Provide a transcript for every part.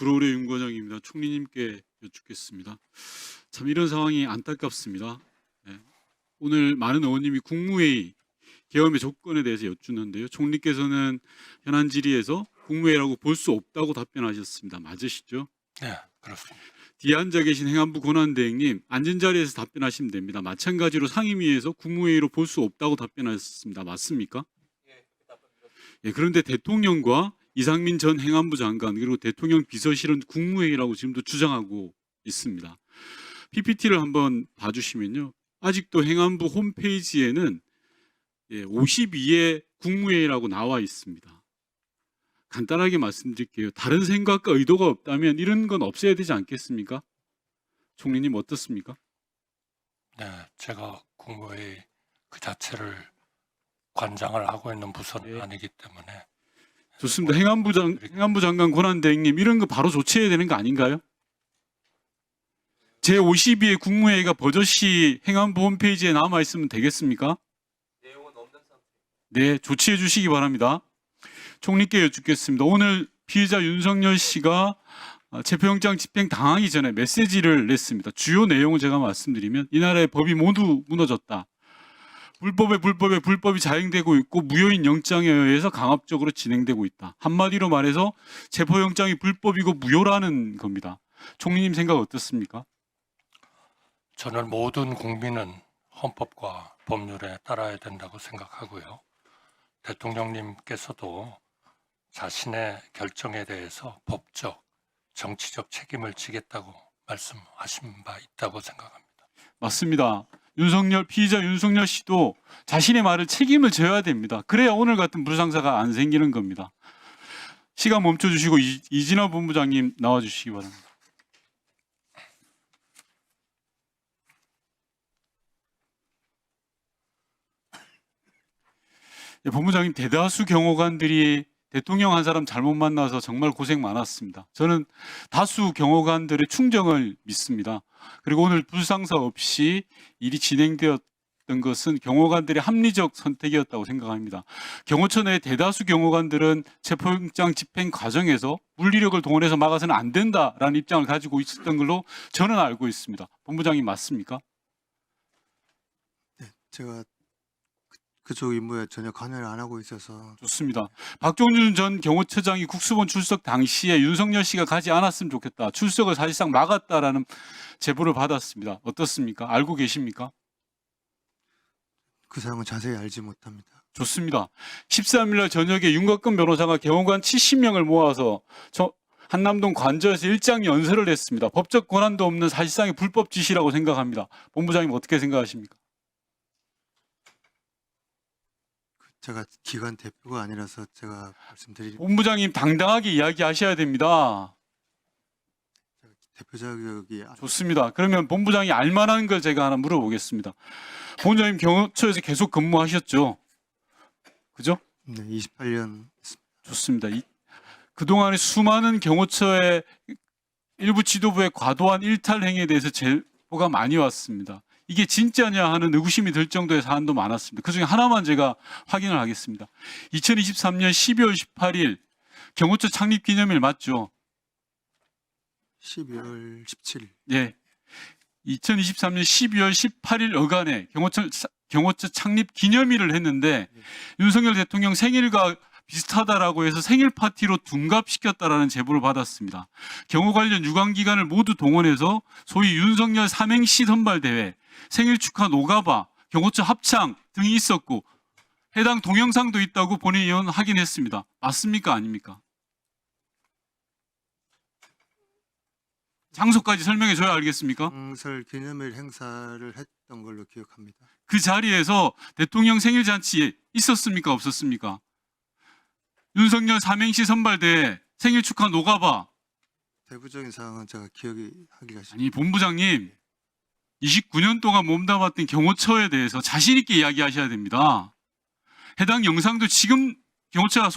구로울의 윤건영입니다. 총리님께 여쭙겠습니다. 참 이런 상황이 안타깝습니다. 네. 오늘 많은 의원님이 국무회의 개엄의 조건에 대해서 여쭙는데요. 총리께서는 현안 질의에서 국무회의라고 볼 수 없다고 답변하셨습니다. 맞으시죠? 네, 그렇습니다. 뒤에 앉아 계신 행안부 권한대행님, 앉은 자리에서 답변하시면 됩니다. 마찬가지로 상임위에서 국무회의로 볼 수 없다고 답변하셨습니다. 맞습니까? 예, 그런데 대통령과 이상민 전 행안부 장관 그리고 대통령 비서실은 국무회의라고 지금도 주장하고 있습니다. PPT를 한번 봐주시면요. 아직도 행안부 홈페이지에는 52의 국무회의라고 나와 있습니다. 간단하게 말씀드릴게요. 다른 생각과 의도가 없다면 이런 건 없애야 되지 않겠습니까? 총리님 어떻습니까? 네, 제가 국무회의 그 자체를 관장을 하고 있는 부서는 네. 아니기 때문에. 좋습니다. 행안부 장관 권한대행님 이런 거 바로 조치해야 되는 거 아닌가요? 제52의 국무회의가 버젓이 행안부 홈페이지에 남아 있으면 되겠습니까? 내용은 없는 상태. 네, 조치해 주시기 바랍니다. 총리께 여쭙겠습니다. 오늘 피의자 윤석열 씨가 체포영장 집행 당하기 전에 메시지를 냈습니다. 주요 내용을 제가 말씀드리면 이 나라의 법이 모두 무너졌다. 불법이 자행되고 있고 무효인 영장에 의해서 강압적으로 진행되고 있다. 한마디로 말해서 체포영장이 불법이고 무효라는 겁니다. 총리님 생각 어떻습니까? 저는 모든 국민은 헌법과 법률에 따라야 된다고 생각하고요. 대통령님께서도 자신의 결정에 대해서 법적, 정치적 책임을 지겠다고 말씀하신 바 있다고 생각합니다. 맞습니다. 피의자 윤석열 씨도 자신의 말을 책임을 져야 됩니다. 그래야 오늘 같은 불상사가 안 생기는 겁니다. 시간 멈춰주시고 이진화 본부장님 나와주시기 바랍니다. 본부장님, 대다수 경호관들이 대통령 한 사람 잘못 만나서 정말 고생 많았습니다. 저는 다수 경호관들의 충정을 믿습니다. 그리고 오늘 불상사 없이 일이 진행되었던 것은 경호관들의 합리적 선택이었다고 생각합니다. 경호처 내 대다수 경호관들은 체포영장 집행 과정에서 물리력을 동원해서 막아서는 안 된다라는 입장을 가지고 있었던 걸로 저는 알고 있습니다. 본부장님 맞습니까? 네, 제가 그쪽 임무에 전혀 관여를 안 하고 있어서. 좋습니다. 박종준 전 경호처장이 국수본 출석 당시에 윤석열 씨가 가지 않았으면 좋겠다. 출석을 사실상 막았다라는 제보를 받았습니다. 어떻습니까? 알고 계십니까? 그 사항은 자세히 알지 못합니다. 좋습니다. 13일 날 저녁에 윤곽근 변호사가 경호관 70명을 모아서 한남동 관저에서 일장 연설을 했습니다. 법적 권한도 없는 사실상의 불법 지시라고 생각합니다. 본부장님 어떻게 생각하십니까? 제가 기관 대표가 아니라서 제가 말씀드리기 본부장님 당당하게 이야기하셔야 됩니다. 대표 자격이 좋습니다. 그러면 본부장이 알만한 걸 제가 하나 물어보겠습니다. 본부장님 경호처에서 계속 근무하셨죠? 그죠? 네, 28년 좋습니다. 그동안에 수많은 경호처의 일부 지도부의 과도한 일탈 행위에 대해서 제보가 많이 왔습니다. 이게 진짜냐 하는 의구심이 들 정도의 사안도 많았습니다. 그중에 하나만 제가 확인을 하겠습니다. 2023년 12월 18일 경호처 창립 기념일 맞죠? 12월 17일. 네. 2023년 12월 18일 어간에 경호처 창립 기념일을 했는데 윤석열 대통령 생일과 비슷하다라고 해서 생일 파티로 둔갑시켰다라는 제보를 받았습니다. 경호 관련 유관기관을 모두 동원해서 소위 윤석열 삼행시 선발대회, 생일 축하 노가바, 경호처 합창 등이 있었고 해당 동영상도 있다고 본회의 의원 확인했습니다. 맞습니까? 아닙니까? 장소까지 설명해 줘야 알겠습니까? 광설 기념일 행사를 했던 걸로 기억합니다. 그 자리에서 대통령 생일 잔치에 있었습니까? 없었습니까? 윤석열 삼행시 선발대회, 생일 축하 노가바. 대부적인 사항은 제가 기억이 하기가 쉽습니다. 아니 본부장님 29년 동안 몸담았던 경호처에 대해서 자신 있게 이야기하셔야 됩니다. 해당 영상도 지금 경호처가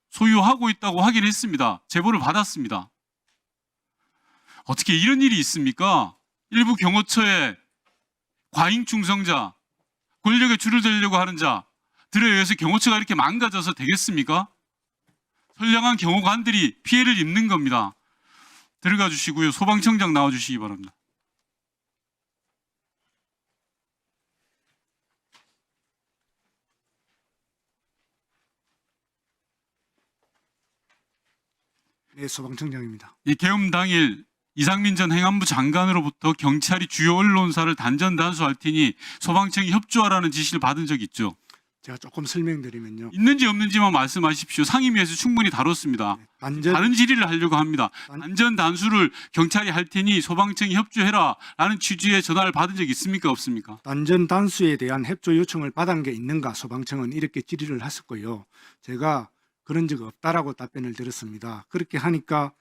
소유하고 있다고 확인했습니다. 제보를 받았습니다. 어떻게 이런 일이 있습니까? 일부 경호처의 과잉 충성자, 권력에 줄을 대려고 하는 자들에 의해서 경호처가 이렇게 망가져서 되겠습니까? 선량한 경호관들이 피해를 입는 겁니다. 들어가 주시고요. 소방청장 나와 주시기 바랍니다. 네, 소방청장입니다. 이 계엄 당일 이상민 전 행안부 장관으로부터 경찰이 주요 언론사를 단전 단수할 테니 소방청이 협조하라는 지시를 받은 적 있죠? 제가 조금 설명드리면요. 있는지 없는지만 말씀하십시오. 상임위에서 충분히 다뤘습니다. 단전 다른 질의를 하려고 합니다. 단전 단수를 경찰이 할 테니 소방청이 협조해라라는 취지의 전화를 받은 적 있습니까? 없습니까? 단전 단수에 대한 협조 요청을 받은 게 있는가 소방청은 이렇게 질의를 했었고요. 제가 그런 적 없다라고 답변을 드렸습니다. 그렇게 하니까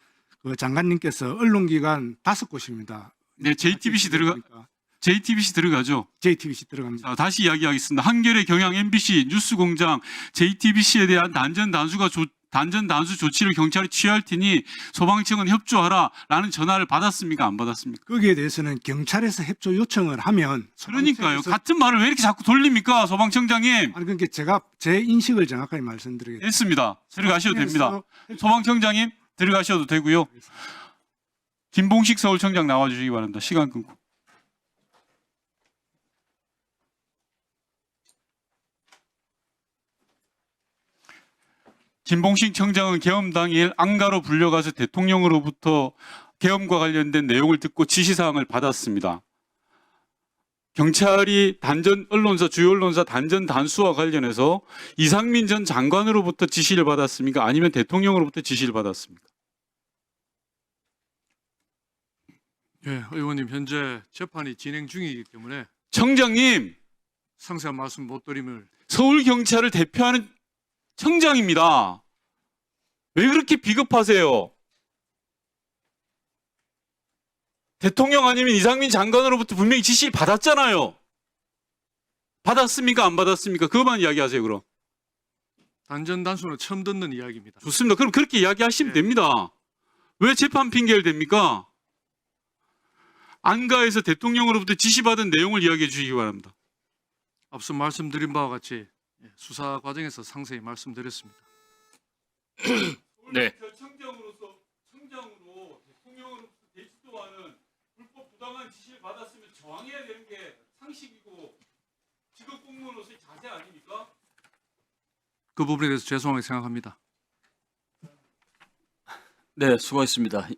그 장관님께서 언론기관 5곳입니다. 네, JTBC 들어가죠. JTBC 들어갑니다. 자, 다시 이야기하겠습니다. 한겨레, 경향, MBC, 뉴스공장, JTBC에 대한 단전 단수 조치를 경찰이 취할 테니 소방청은 협조하라라는 전화를 받았습니까? 안 받았습니까? 거기에 대해서는 경찰에서 협조 요청을 하면 그러니까요. 소방청에서- 같은 말을 왜 이렇게 자꾸 돌립니까? 소방청장님. 아니 그러니까 제가 제 인식을 정확하게 말씀드리겠습니다. 됐습니다. 들어가셔도 됩니다. 소방청에서 소방청장님 들어가셔도 되고요. 김봉식 서울청장 나와주시기 바랍니다. 시간 끊고. 김봉식 청장은 계엄 당일 안가로 불려가서 대통령으로부터 계엄과 관련된 내용을 듣고 지시사항을 받았습니다. 경찰이 주요 언론사 단전 단수와 관련해서 이상민 전 장관으로부터 지시를 받았습니까? 아니면 대통령으로부터 지시를 받았습니까? 예, 의원님 현재 재판이 진행 중이기 때문에 청장님, 상세한 말씀 못 드림을 서울경찰을 대표하는 청장입니다. 왜 그렇게 비겁하세요? 대통령 아니면 이상민 장관으로부터 분명히 지시를 받았잖아요. 받았습니까? 안 받았습니까? 그것만 이야기하세요, 그럼. 단전 단수는 처음 듣는 이야기입니다. 좋습니다. 그럼 그렇게 이야기하시면 네. 됩니다. 왜 재판 핑계를 댑니까? 안가에서 대통령으로부터 지시받은 내용을 이야기해 주시기 바랍니다. 앞서 말씀드린 바와 같이 수사 과정에서 상세히 말씀드렸습니다. 네. 청장으로 대통령으로부터 대지도하는 불법 부당한 지시를 받았으면 저항해야 되는 게 상식이고 직업 공무원으로서의 자세 아닙니까? 그 부분에 대해서 죄송하게 생각합니다. 네, 수고하셨습니다.